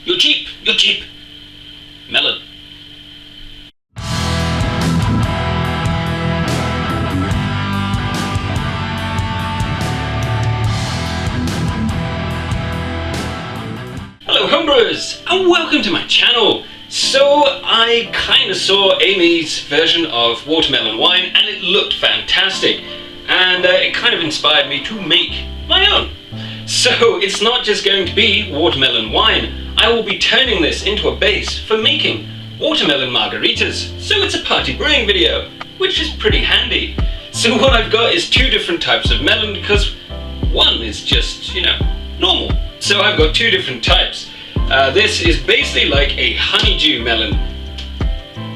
You're cheap. You're cheap. Melon. Hello homebrewers, and welcome to my channel. So I kind of saw Amy's version of watermelon wine and it looked fantastic, and it kind of inspired me to make my own. So it's not just going to be watermelon wine, I will be turning this into a base for making watermelon margaritas. So it's a party brewing video, which is pretty handy. So what I've got is two different types of melon, because one is just, normal. So I've got two different types. This is basically like a honeydew melon.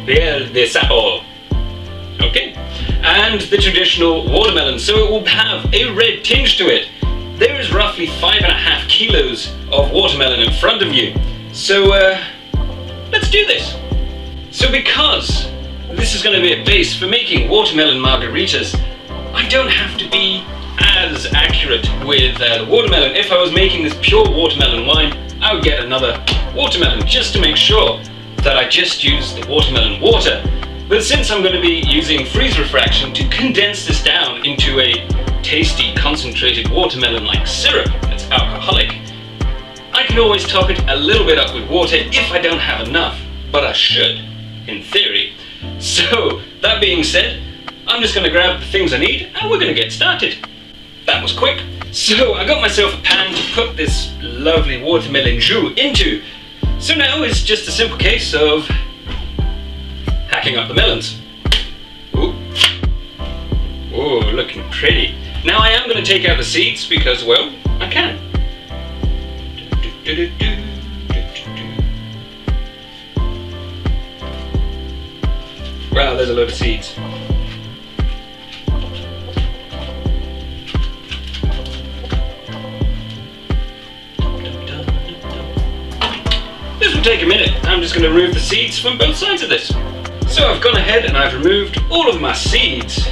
Miel de sabor. Okay? And the traditional watermelon, so it will have a red tinge to it. There is roughly 5.5 kilos of watermelon in front of you. So let's do this. So because this is going to be a base for making watermelon margaritas, I don't have to be as accurate with the watermelon. If I was making this pure watermelon wine, I would get another watermelon just to make sure that I just use the watermelon water. But since I'm going to be using freeze refraction to condense this down into a tasty concentrated watermelon-like syrup that's alcoholic, I can always top it a little bit up with water if I don't have enough, but I should, in theory. So that being said, I'm just going to grab the things I need and we're going to get started. That was quick. So I got myself a pan to put this lovely watermelon jus into. So now it's just a simple case of hacking up the melons. Ooh. Oh, looking pretty. Now I am going to take out the seeds because, well, I can. Wow, there's a load of seeds. This will take a minute. I'm just going to remove the seeds from both sides of this. So I've gone ahead and I've removed all of my seeds.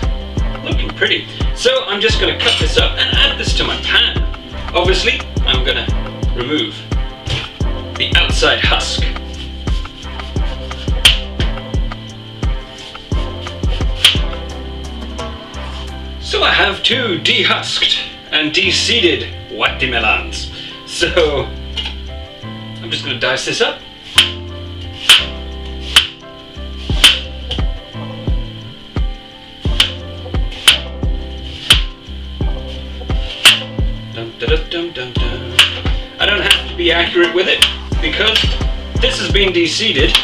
Looking pretty. So I'm just going to cut this up and add this to my pan. Obviously, I'm going to remove the outside husk. So I have two dehusked and de-seeded watermelons. So I'm just going to dice this up. I don't have to be accurate with it because this has been de-seeded.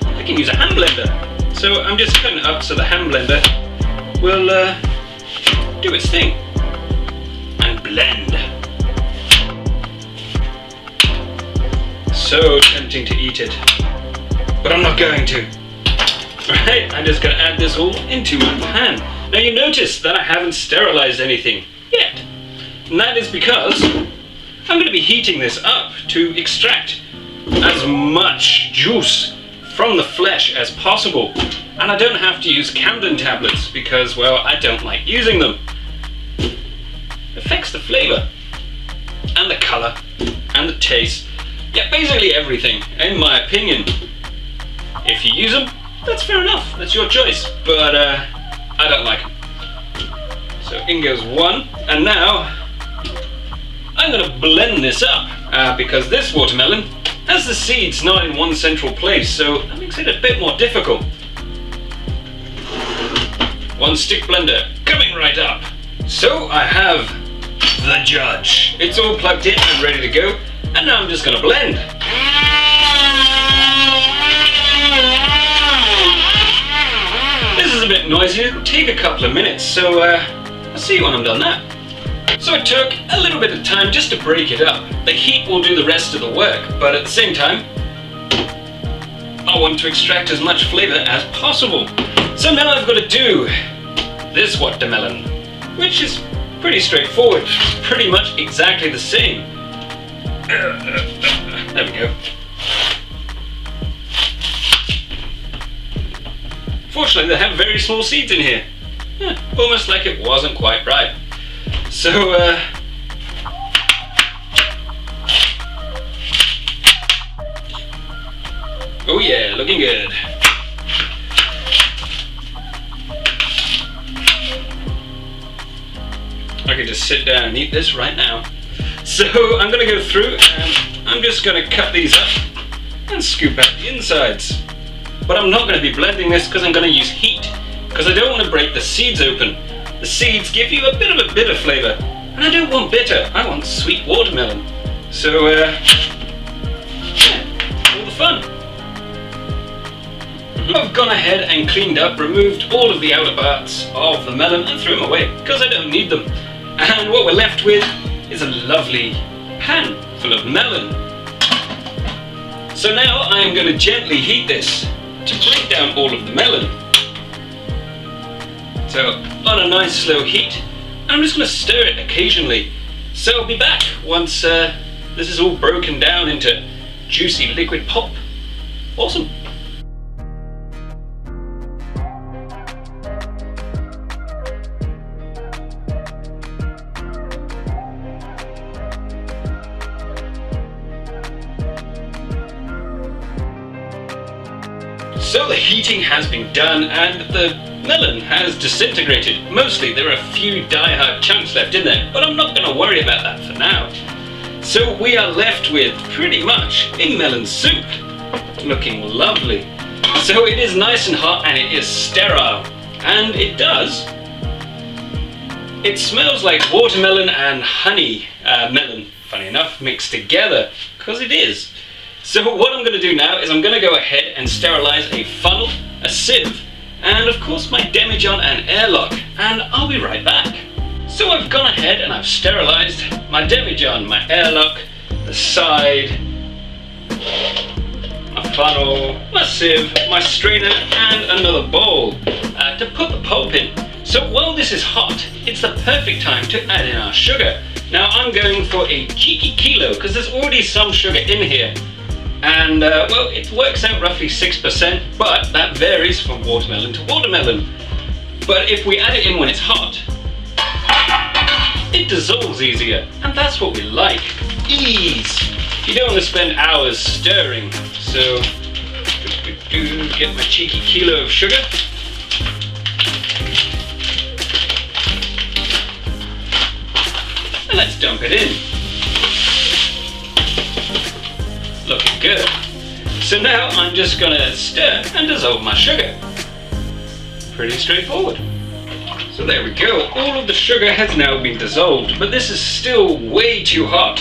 I can use a hand blender. So I'm just cutting it up so the hand blender will do its thing and blend. So tempting to eat it, but I'm not going to. Right, I'm just going to add this all into my pan. Now you notice that I haven't sterilized anything yet. And that is because I'm going to be heating this up to extract as much juice from the flesh as possible. And I don't have to use Camden tablets because, well, I don't like using them. It affects the flavor and the color and the taste. Yeah, basically everything, in my opinion. If you use them, that's fair enough. That's your choice. But I don't like them. So in goes one. And now I'm going to blend this up because this watermelon has the seeds not in one central place, so that makes it a bit more difficult. One stick blender coming right up. So I have the judge. It's all plugged in and ready to go, and now I'm just going to blend. This is a bit noisy. It'll take a couple of minutes, so I'll see you when I'm done that. So it took a little bit of time just to break it up. The heat will do the rest of the work, but at the same time, I want to extract as much flavor as possible. So now I've got to do this watermelon, which is pretty straightforward, pretty much exactly the same. There we go. Fortunately, they have very small seeds in here. Almost like it wasn't quite right. So, yeah, looking good. I could just sit down and eat this right now. So I'm going to go through and I'm just going to cut these up and scoop out the insides. But I'm not going to be blending this because I'm going to use heat, because I don't want to break the seeds open. The seeds give you a bit of a bitter flavour, and I don't want bitter, I want sweet watermelon. So yeah, all the fun. I've gone ahead and cleaned up, removed all of the outer parts of the melon and threw them away because I don't need them. And what we're left with is a lovely pan full of melon. So now I'm going to gently heat this to break down all of the melon. So on a nice slow heat, and I'm just going to stir it occasionally. So I'll be back once this is all broken down into juicy liquid pulp. Awesome. So the heating has been done and the melon has disintegrated. Mostly there are a few die-hard chunks left in there, but I'm not going to worry about that for now. So we are left with pretty much a melon soup, looking lovely. So it is nice and hot and it is sterile, and it does. It smells like watermelon and honey melon, funny enough, mixed together, because it is. So what I'm going to do now is I'm going to go ahead and sterilize a funnel, a sieve, and of course my demijohn and airlock, and I'll be right back. So I've gone ahead and I've sterilized my demijohn, my airlock, the side, my funnel, my sieve, my strainer, and another bowl to put the pulp in. So while this is hot, it's the perfect time to add in our sugar. Now I'm going for a cheeky kilo because there's already some sugar in here. And well, it works out roughly 6%, but that varies from watermelon to watermelon. But if we add it in when it's hot, it dissolves easier, and that's what we like. Ease. You don't want to spend hours stirring. So, get my cheeky kilo of sugar. And let's dump it in. Looking good. So now I'm just going to stir and dissolve my sugar. Pretty straightforward. So there we go. All of the sugar has now been dissolved, but this is still way too hot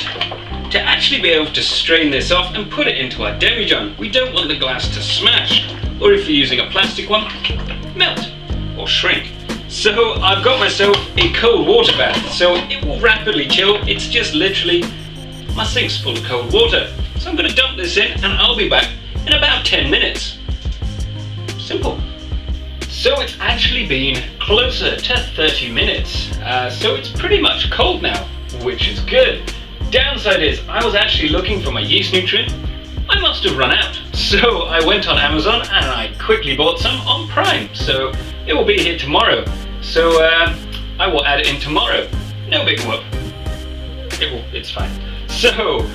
to actually be able to strain this off and put it into our demijohn. We don't want the glass to smash, or if you're using a plastic one, melt or shrink. So I've got myself a cold water bath, so it will rapidly chill. It's just literally my sink's full of cold water. So I'm going to dump this in and I'll be back in about 10 minutes. Simple. So it's actually been closer to 30 minutes. So it's pretty much cold now, which is good. Downside is I was actually looking for my yeast nutrient. I must have run out. So I went on Amazon and I quickly bought some on Prime. So it will be here tomorrow. So I will add it in tomorrow. No big whoop. It's fine. So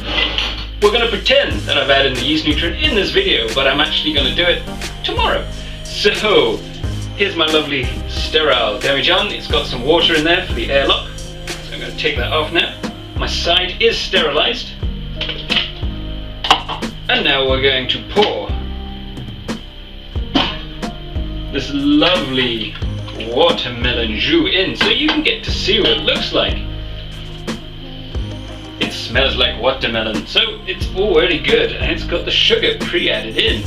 we're going to pretend that I've added the yeast nutrient in this video, but I'm actually going to do it tomorrow. So here's my lovely sterile demijohn. It's got some water in there for the airlock. So I'm going to take that off now. My side is sterilized. And now we're going to pour this lovely watermelon jus in so you can get to see what it looks like. It smells like watermelon, so it's already good, and it's got the sugar pre-added in.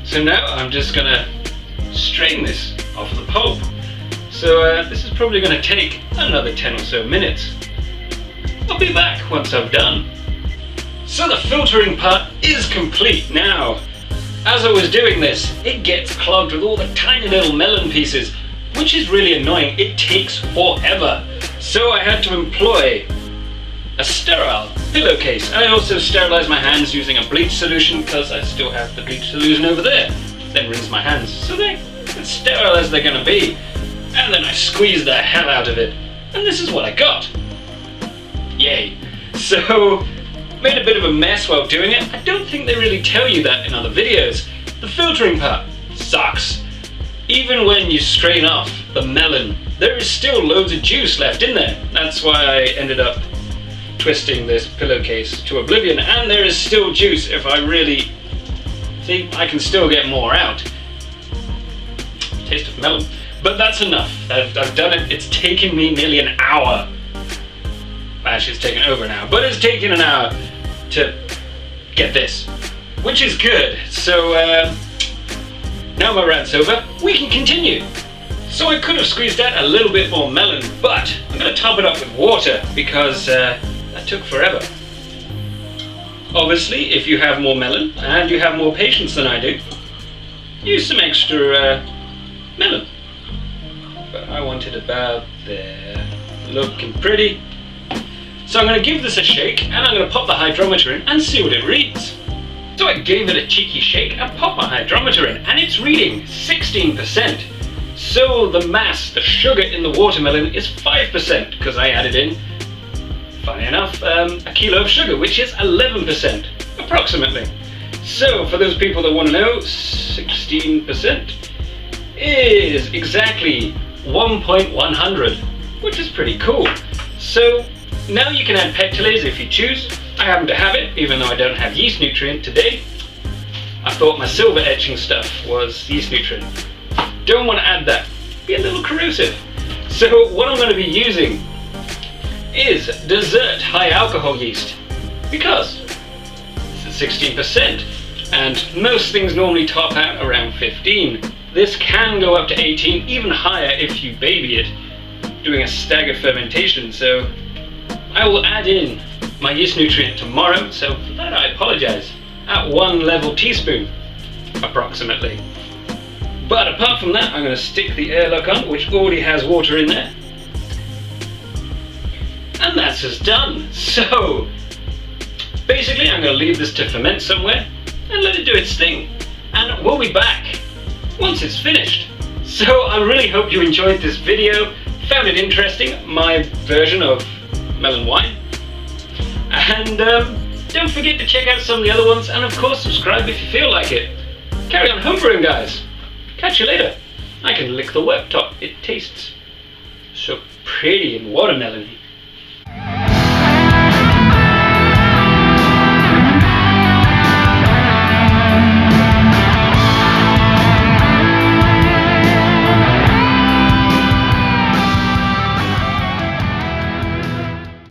So now I'm just gonna strain this off the pulp. So this is probably gonna take another 10 or so minutes. I'll be back once I've done. So the filtering part is complete now. As I was doing this, it gets clogged with all the tiny little melon pieces, which is really annoying. It takes forever. So I had to employ a sterile pillowcase. And I also sterilized my hands using a bleach solution because I still have the bleach solution over there. Then rinse my hands so they're as sterile as they're going to be. And then I squeezed the hell out of it. And this is what I got. Yay. So, made a bit of a mess while doing it. I don't think they really tell you that in other videos. The filtering part sucks. Even when you strain off the melon, there is still loads of juice left in there. That's why I ended up twisting this pillowcase to oblivion, and there is still juice if I really... See, I can still get more out. Taste of melon. But that's enough. I've done it. It's taken me nearly an hour. Actually, it's taken over an hour, but it's taken an hour to get this, which is good. So now my rant's over, we can continue. So I could have squeezed out a little bit more melon, but I'm going to top it up with water because that took forever. Obviously, if you have more melon and you have more patience than I do, use some extra melon. But I want it about there, looking pretty. So I'm going to give this a shake, and I'm going to pop the hydrometer in and see what it reads. So I gave it a cheeky shake and popped my hydrometer in, and it's reading 16%. So the mass, the sugar in the watermelon is 5%, because I added in, funny enough, a kilo of sugar, which is 11%, approximately. So for those people that want to know, 16% is exactly 1.100, which is pretty cool. So now you can add pectolase if you choose. I happen to have it, even though I don't have yeast nutrient today. I thought my silver etching stuff was yeast nutrient. Don't want to add that, be a little corrosive. So what I'm going to be using is dessert high alcohol yeast, because it's at 16%, and most things normally top out around 15. This can go up to 18, even higher if you baby it, doing a staggered fermentation. So I will add in my yeast nutrient tomorrow, so for that I apologize, at 1 level teaspoon, approximately. But apart from that, I'm going to stick the airlock on, which already has water in there. And that's us done. So, basically I'm going to leave this to ferment somewhere, and let it do its thing. And we'll be back once it's finished. So I really hope you enjoyed this video, found it interesting, my version of melon wine. And don't forget to check out some of the other ones, and of course subscribe if you feel like it. Carry on homebrewing, guys. Catch you later. I can lick the worktop. It tastes so pretty and watermelony.